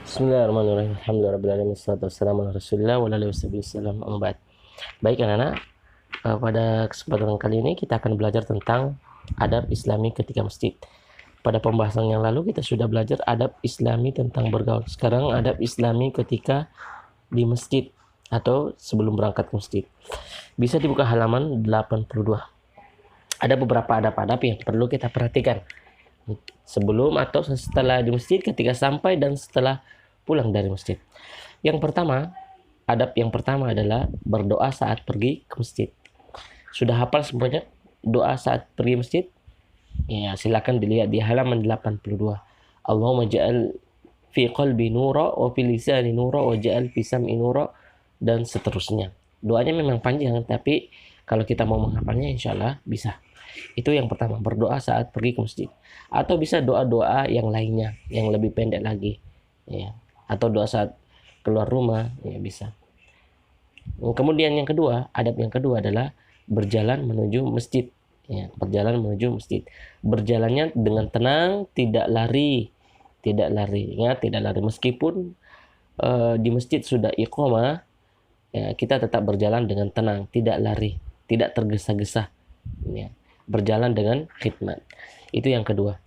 Bismillahirrahmanirrahim. Alhamdulillahirabbil wassalatu wassalamu ala Rasulillah wa ala alihi wasallam. Baik anak-anak, pada kesempatan kali ini kita akan belajar tentang adab Islami ketika masjid. Pada pembahasan yang lalu kita sudah belajar adab Islami tentang bergaul. Sekarang adab Islami ketika di masjid atau sebelum berangkat ke masjid. Bisa dibuka halaman 82. Ada beberapa adab-adab yang perlu kita perhatikan sebelum atau setelah di masjid, ketika sampai dan setelah pulang dari masjid. Yang pertama, adab yang pertama adalah berdoa saat pergi ke masjid. Sudah hafal semuanya doa saat pergi masjid? Ya, silakan dilihat di halaman 82. Allahumma ja'al fi qalbi nura wa fi lisani nura wa ja'al fi sam'i nura, dan seterusnya. Doanya memang panjang, tapi kalau kita mau menghafalnya insyaallah bisa. Itu yang pertama, berdoa saat pergi ke masjid. Atau bisa doa-doa yang lainnya yang lebih pendek lagi, ya. Atau doa saat keluar rumah, ya bisa. Kemudian yang kedua, adab yang kedua adalah berjalan menuju masjid, ya. Berjalan menuju masjid. Berjalannya dengan tenang, tidak lari. Tidak lari, ya, tidak lari. Meskipun di masjid sudah iqamah, ya, kita tetap berjalan dengan tenang, tidak lari, tidak tergesa-gesa, ya. Berjalan dengan khidmat. Itu yang kedua.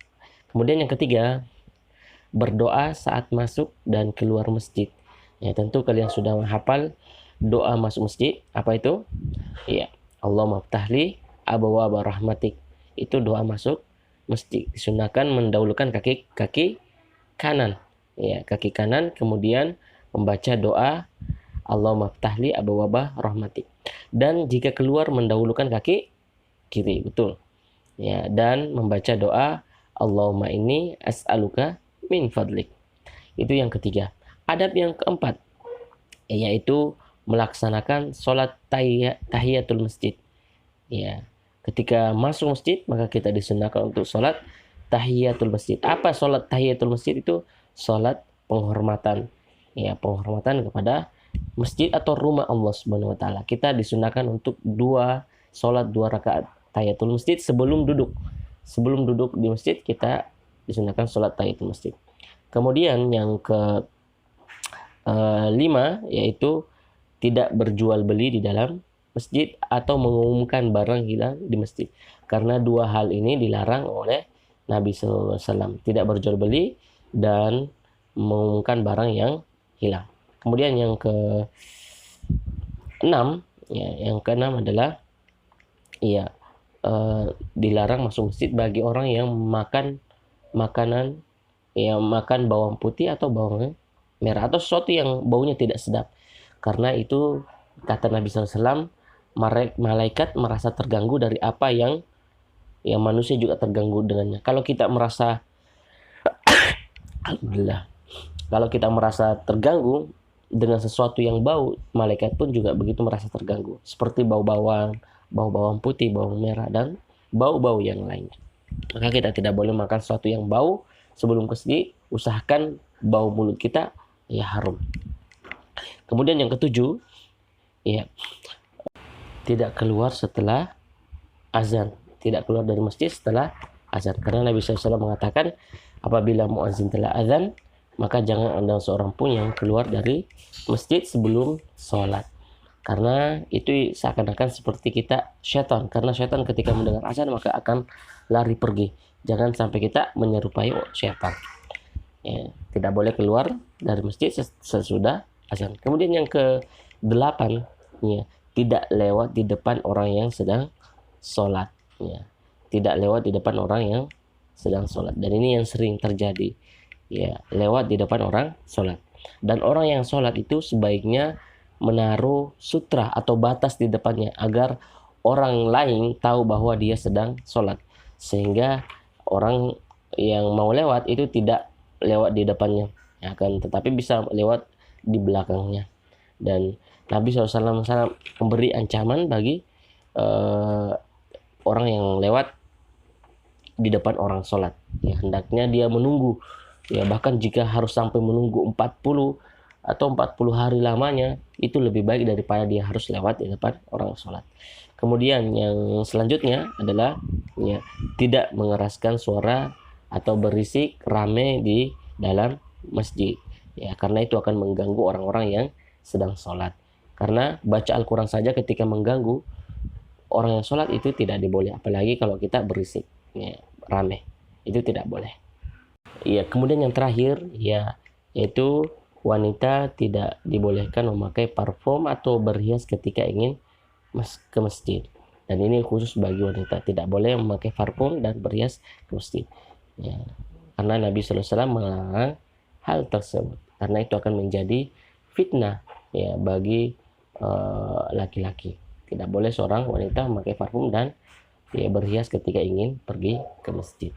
Kemudian yang ketiga, berdoa saat masuk dan keluar masjid. Ya, tentu kalian sudah menghafal doa masuk masjid. Apa itu? Ya, Allahumma ftahli abwaaba rahmatik. Itu doa masuk masjid. Disunahkan mendahulukan kaki kanan. Ya, kaki kanan, kemudian membaca doa Allahumma ftahli abwaaba rahmatik. Dan jika keluar mendahulukan kaki kiri, betul. Ya, dan membaca doa Allahumma inni as'aluka min fadlik. Itu yang ketiga. Adab yang keempat, yaitu melaksanakan sholat tahiyatul masjid. Ya, ketika masuk masjid maka kita disunahkan untuk sholat tahiyatul masjid. Apa sholat tahiyatul masjid itu? Sholat penghormatan. Ya, penghormatan kepada masjid atau rumah Allah Subhanahu wa taala. Kita disunahkan untuk sholat 2 rakaat tahiyatul masjid sebelum duduk. Sebelum duduk di masjid kita disunahkan sholat tahiyatul masjid. Kemudian yang ke 5 yaitu tidak berjual beli di dalam masjid atau mengumumkan barang hilang di masjid. Karena 2 hal ini dilarang oleh Nabi SAW. Tidak berjual beli dan mengumumkan barang yang hilang. Kemudian yang ke 6, ya, yang ke-6 adalah dilarang masuk masjid bagi orang yang makan makanan, makan bawang putih atau bawang merah atau sesuatu yang baunya tidak sedap. Karena itu kata Nabi SAW, malaikat merasa terganggu dari apa yang manusia juga terganggu dengannya. Kalau kita merasa alhamdulillah, kalau kita merasa terganggu dengan sesuatu yang bau, malaikat pun juga begitu merasa terganggu. Seperti bau bawang putih, bawang merah, dan bau-bau yang lainnya. Maka kita tidak boleh makan sesuatu yang bau sebelum ke masjid. Usahakan bau mulut kita harum. Kemudian yang ke-7, tidak keluar setelah azan. Tidak keluar dari masjid setelah azan. Karena Nabi SAW mengatakan, apabila muazzin telah azan, maka jangan ada seorang pun yang keluar dari masjid sebelum sholat. Karena itu seakan-akan seperti kita syaitan. Karena syaitan ketika mendengar azan maka akan lari pergi. Jangan sampai kita menyerupai syaitan. Ya, tidak boleh keluar dari masjid sesudah azan. Kemudian yang ke-8, tidak lewat di depan orang yang sedang sholat. Ya, tidak lewat di depan orang yang sedang sholat. Dan ini yang sering terjadi. Ya, lewat di depan orang sholat. Dan orang yang sholat itu sebaiknya menaruh sutra atau batas di depannya agar orang lain tahu bahwa dia sedang sholat, sehingga orang yang mau lewat itu tidak lewat di depannya, tetapi bisa lewat di belakangnya. Dan Nabi SAW memberi ancaman bagi orang yang lewat di depan orang sholat. Hendaknya dia menunggu, bahkan jika harus sampai menunggu 40 atau 40 hari lamanya, itu lebih baik daripada dia harus lewat di depan orang sholat. Kemudian yang selanjutnya adalah tidak mengeraskan suara atau berisik rame di dalam masjid. ya, karena itu akan mengganggu orang-orang yang sedang sholat. Karena baca Al-Quran saja ketika mengganggu orang yang sholat itu tidak diboleh, apalagi kalau kita berisik, ya, rame, itu tidak boleh. Ya, kemudian yang terakhir ya, yaitu wanita tidak dibolehkan memakai parfum atau berhias ketika ingin ke masjid. Dan ini khusus bagi wanita, tidak boleh memakai parfum dan berhias ke masjid. Ya, karena Nabi SAW melarang hal tersebut, karena itu akan menjadi fitnah ya bagi laki-laki. Tidak boleh seorang wanita memakai parfum dan ya berhias ketika ingin pergi ke masjid.